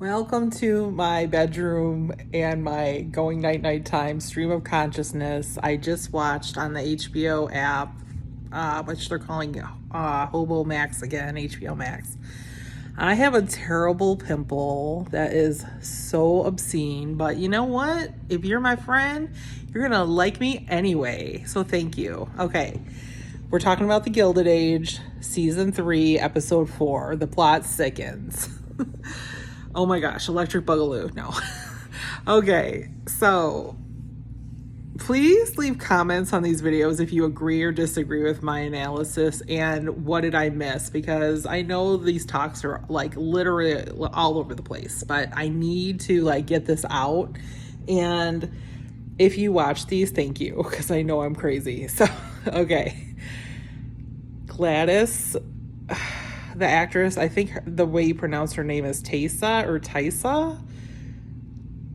Welcome to my bedroom and my going night time stream of consciousness. I just watched on the HBO app, which they're calling Hobo Max again, HBO Max. I have a terrible pimple that is so obscene, but you know what? If you're my friend, you're gonna like me anyway. So thank you. Okay. We're talking about the Gilded Age, season 3, episode 4. The plot thickens. Oh my gosh, electric boogaloo. No. Okay, so please leave comments on these videos if you agree or disagree with my analysis and what did I miss, because I know these talks are like literally all over the place, but I need to like get this out. And if you watch these, thank you, because I know I'm crazy. So, okay. Gladys, the actress, I think the way you pronounce her name is Taissa.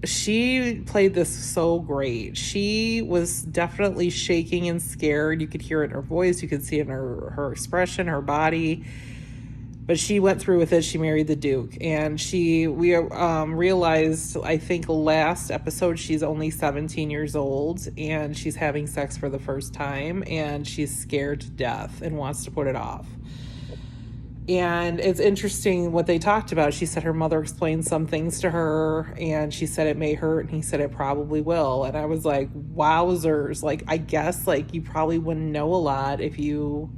She played this so great. She was definitely shaking and scared. You could hear it in her voice. You could see it in her expression, her body. But she went through with it. She married the Duke. And we realized, I think last episode, she's only 17 years old. And she's having sex for the first time. And she's scared to death and wants to put it off. And it's interesting what they talked about. She said her mother explained some things to her, and she said it may hurt, and he said it probably will. And I was like, wowzers. Like, I guess, like, you probably wouldn't know a lot if you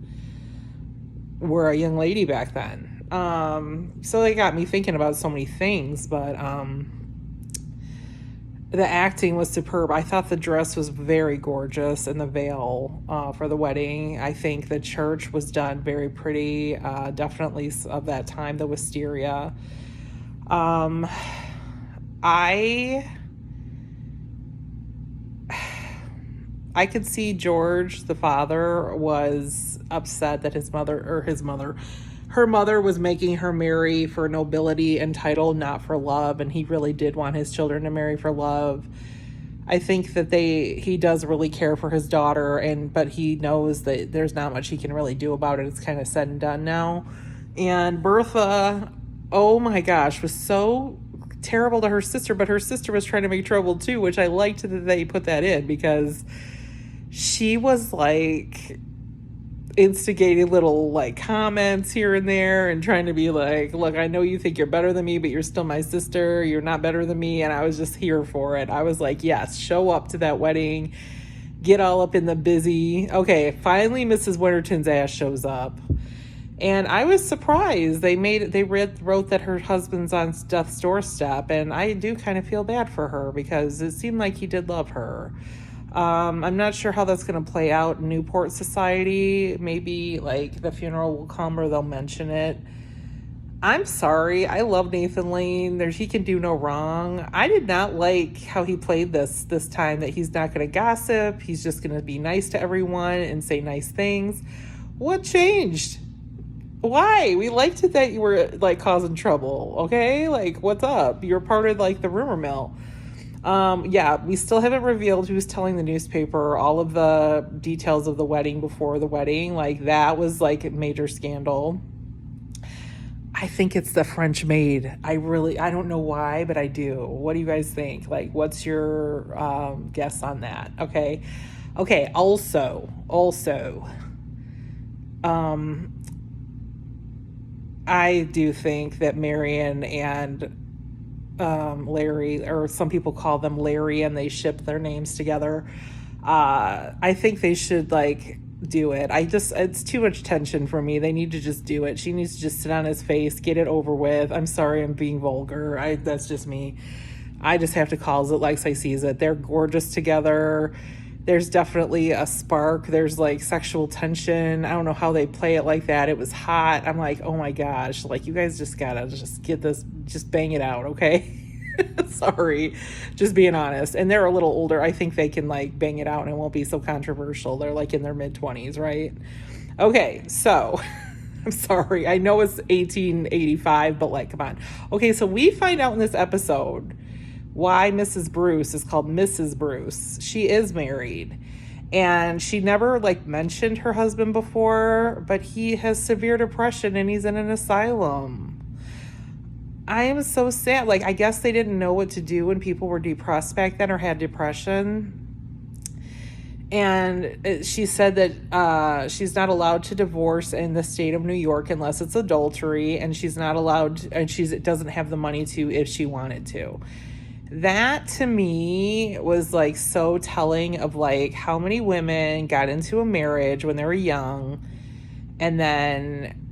were a young lady back then. So they got me thinking about so many things, but the acting was superb. I thought the dress was very gorgeous, and the veil for the wedding. I think the church was done very pretty. Definitely of that time, the wisteria. I could see George, the father, was upset that her mother was making her marry for nobility and title, not for love, and he really did want his children to marry for love. I think that he does really care for his daughter, but he knows that there's not much he can really do about it. It's kind of said and done now. And Bertha, oh my gosh, was so terrible to her sister, but her sister was trying to make trouble too, which I liked that they put that in, because she was like instigating little like comments here and there and trying to be like, look, I know you think you're better than me, but you're still my sister. You're not better than me. And I was just here for it. I was like, yes, show up to that wedding, get all up in the busy. Okay, finally Mrs. Winterton's ass shows up. And I was surprised. They wrote that her husband's on death's doorstep, and I do kind of feel bad for her because it seemed like he did love her. I'm not sure how that's going to play out in Newport society. Maybe like the funeral will come or they'll mention it. I'm sorry. I love Nathan Lane. He can do no wrong. I did not like how he played this time, that he's not going to gossip. He's just going to be nice to everyone and say nice things. What changed? Why? We liked it that you were like causing trouble. Okay. Like, what's up? You're part of like the rumor mill. Yeah, we still haven't revealed who's telling the newspaper all of the details of the wedding before the wedding. Like, that was like a major scandal. I think it's the French maid. I don't know why, but I do. What do you guys think? Like, what's your guess on that? Okay. Also, I do think that Marion and Larry, or some people call them Larry, and they ship their names together. I think they should like do it. It's too much tension for me. They need to just do it. She needs to just sit on his face, get it over with. I'm sorry, I'm being vulgar. That's just me. I just have to call it like I sees it. They're gorgeous together. There's definitely a spark. There's like sexual tension. I don't know how they play it like that. It was hot. I'm like, oh my gosh, like you guys just gotta just get this, just bang it out, okay? Sorry, just being honest. And they're a little older. I think they can like bang it out and it won't be so controversial. They're like in their mid-20s, right? Okay, so I'm sorry. I know it's 1885, but like, come on. Okay, so we find out in this episode why Mrs. Bruce is called Mrs. Bruce. She is married, and she never like mentioned her husband before, but he has severe depression and he's in an asylum. I am so sad. Like, I guess they didn't know what to do when people were depressed back then or had depression. And she said that she's not allowed to divorce in the state of New York unless it's adultery, and she's not allowed, and she doesn't have the money to if she wanted to. That to me was like so telling of like how many women got into a marriage when they were young, and then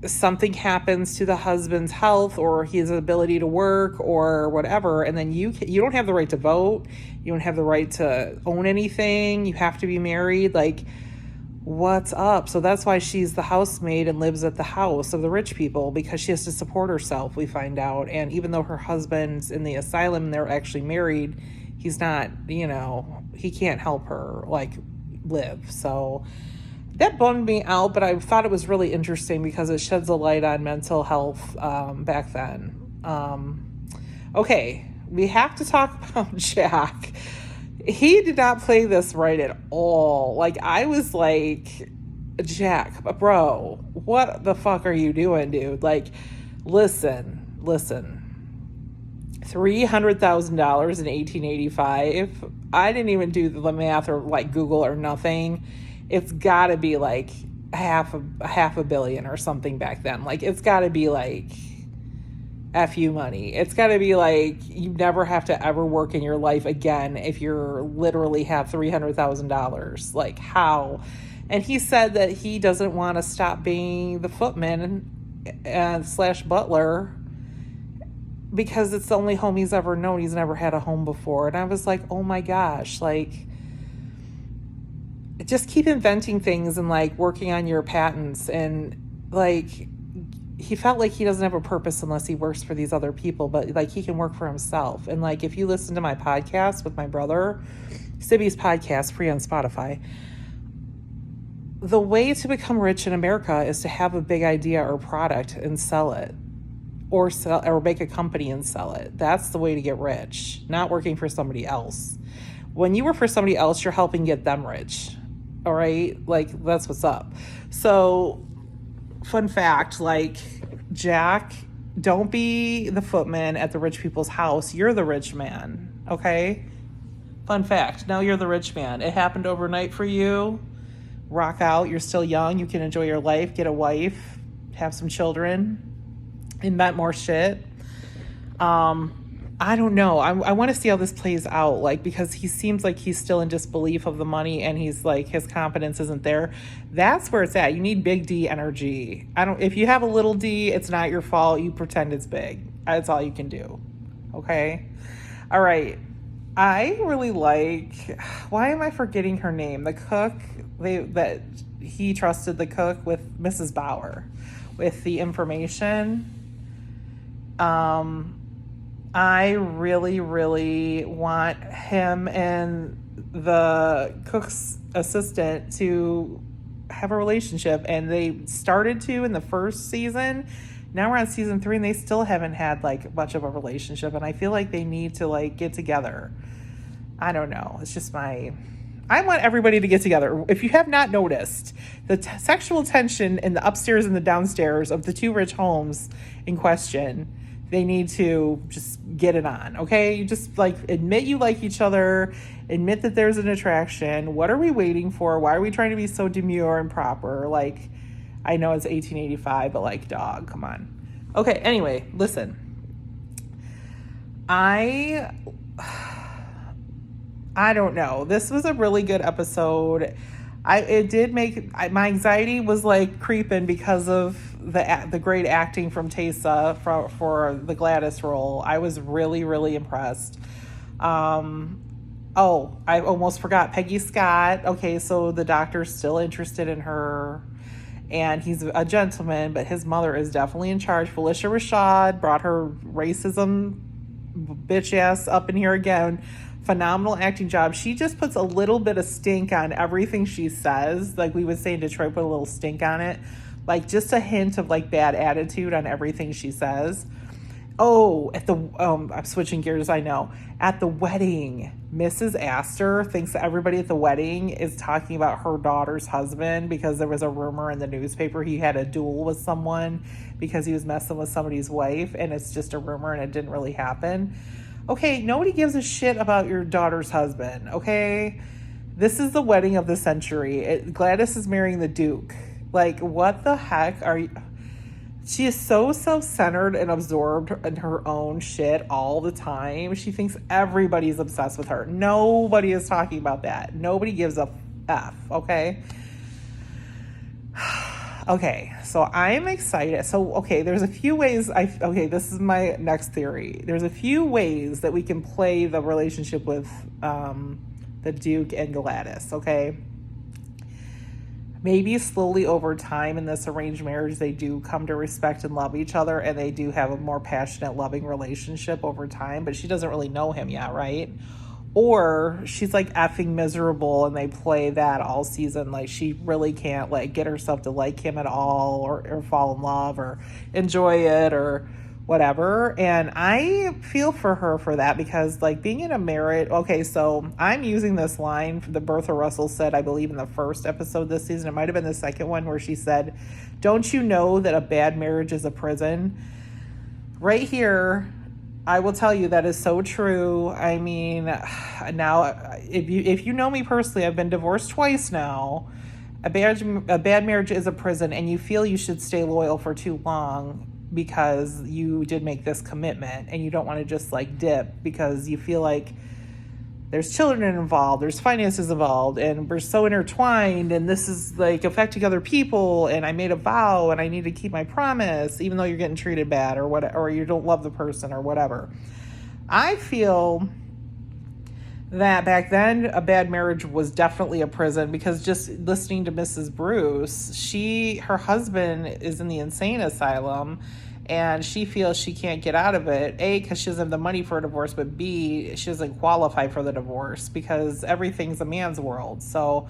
something happens to the husband's health or his ability to work or whatever, and then you don't have the right to vote, you don't have the right to own anything, you have to be married. Like, what's up? So that's why she's the housemaid and lives at the house of the rich people, because she has to support herself, we find out. And even though her husband's in the asylum and they're actually married, he's not, he can't help her like live. So that bummed me out, but I thought it was really interesting because it sheds a light on mental health back then. Okay, we have to talk about Jack. He did not play this right at all. Like, I was like, Jack, bro, what the fuck are you doing, dude? Like, listen. $300,000 in 1885. I didn't even do the math or like Google or nothing. It's got to be like half a billion or something back then. Like, it's got to be like FU money. It's got to be like you never have to ever work in your life again if you're literally have $300,000. Like, how? And he said that he doesn't want to stop being the footman / butler because it's the only home he's ever known. He's never had a home before. And I was like, oh my gosh, like, just keep inventing things and like working on your patents. And like, he felt like he doesn't have a purpose unless he works for these other people, but like he can work for himself. And like, if you listen to my podcast with my brother, Sibby's podcast, free on Spotify, the way to become rich in America is to have a big idea or product and sell it, or make a company and sell it. That's the way to get rich, not working for somebody else. When you work for somebody else, you're helping get them rich. All right? Like, that's what's up. So, fun fact, like, Jack, don't be the footman at the rich people's house. You're the rich man, okay? Fun fact, now you're the rich man. It happened overnight for you. Rock out. You're still young. You can enjoy your life, get a wife, have some children, invent more shit. I don't know. I want to see how this plays out, like, because he seems like he's still in disbelief of the money, and he's like, his confidence isn't there. That's where it's at. You need big D energy. If you have a little D, it's not your fault. You pretend it's big. That's all you can do. Okay? All right. I really like, why am I forgetting her name? The cook, that he trusted the cook with Mrs. Bauer with the information. I really, really want him and the cook's assistant to have a relationship, and they started to in the first season. Now we're on season 3 and they still haven't had like much of a relationship, and I feel like they need to like get together. I don't know. It's just I want everybody to get together. If you have not noticed, the sexual tension in the upstairs and the downstairs of the two rich homes in question, they need to just get it on, okay? You just like admit you like each other, admit that there's an attraction. What are we waiting for? Why are we trying to be so demure and proper? Like, I know it's 1885, but like, dog, come on. Okay, anyway, listen. I don't know. This was a really good episode. It did make my anxiety was like creeping because of the great acting from Taysa for the Gladys role. I was really, really impressed. Oh, I almost forgot Peggy Scott. Okay, so the doctor's still interested in her, and he's a gentleman, but his mother is definitely in charge. Felicia Rashad brought her racism bitch ass up in here again. Phenomenal acting job. She just puts a little bit of stink on everything she says. Like we would say in Detroit, put a little stink on it. Like just a hint of like bad attitude on everything she says. Oh, at the I'm switching gears, I know. At the wedding, Mrs. Astor thinks that everybody at the wedding is talking about her daughter's husband because there was a rumor in the newspaper he had a duel with someone because he was messing with somebody's wife, and it's just a rumor and it didn't really happen. Okay, nobody gives a shit about your daughter's husband, okay? This is the wedding of the century. Gladys is marrying the Duke. Like, what the heck are you? She is so self-centered and absorbed in her own shit all the time. She thinks everybody's obsessed with her. Nobody is talking about that. Nobody gives a F, okay? Okay, so I'm excited. So, okay, there's a few ways okay, this is my next theory. There's a few ways that we can play the relationship with the Duke and Gladys, okay? Maybe slowly over time in this arranged marriage, they do come to respect and love each other, and they do have a more passionate, loving relationship over time, but she doesn't really know him yet, right? Or she's like effing miserable and they play that all season. Like she really can't like get herself to like him at all or fall in love or enjoy it or whatever. And I feel for her for that because like being in a marriage, okay, so I'm using this line that Bertha Russell said, I believe in the first episode this season. It might have been the second one where she said, "Don't you know that a bad marriage is a prison?" Right here, I will tell you that is so true. I mean, now if you know me personally, I've been divorced twice now. A bad marriage is a prison, and you feel you should stay loyal for too long because you did make this commitment, and you don't want to just like dip because you feel like there's children involved, there's finances involved, and we're so intertwined, and this is like affecting other people, and I made a vow and I need to keep my promise even though you're getting treated bad or what, or you don't love the person or whatever. I feel that back then a bad marriage was definitely a prison because just listening to Mrs. Bruce, her husband is in the insane asylum and she feels she can't get out of it, A, because she doesn't have the money for a divorce, but B, she doesn't qualify for the divorce because everything's a man's world. So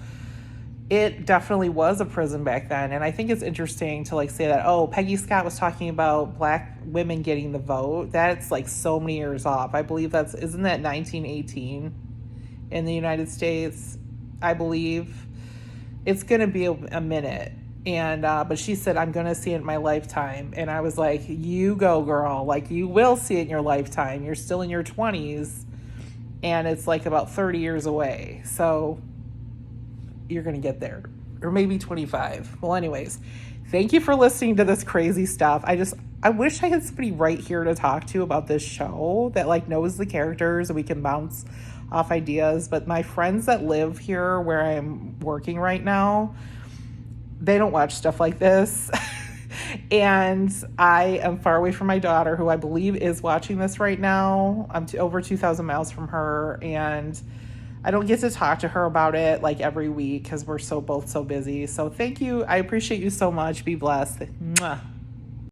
it definitely was a prison back then. And I think it's interesting to like say that, oh, Peggy Scott was talking about black women getting the vote. That's like so many years off. I believe isn't that 1918 in the United States? I believe it's going to be a minute. And but she said, I'm going to see it in my lifetime. And I was like, you go, girl. Like, you will see it in your lifetime. You're still in your 20s. And it's like about 30 years away. So you're going to get there. Or maybe 25. Well, anyways, thank you for listening to this crazy stuff. I wish I had somebody right here to talk to about this show that like knows the characters and we can bounce off ideas. But my friends that live here where I'm working right now, they don't watch stuff like this. And I am far away from my daughter, who I believe is watching this right now. I'm over 2,000 miles from her, and I don't get to talk to her about it like every week because we're both so busy. So thank you. I appreciate you so much. Be blessed. Mwah.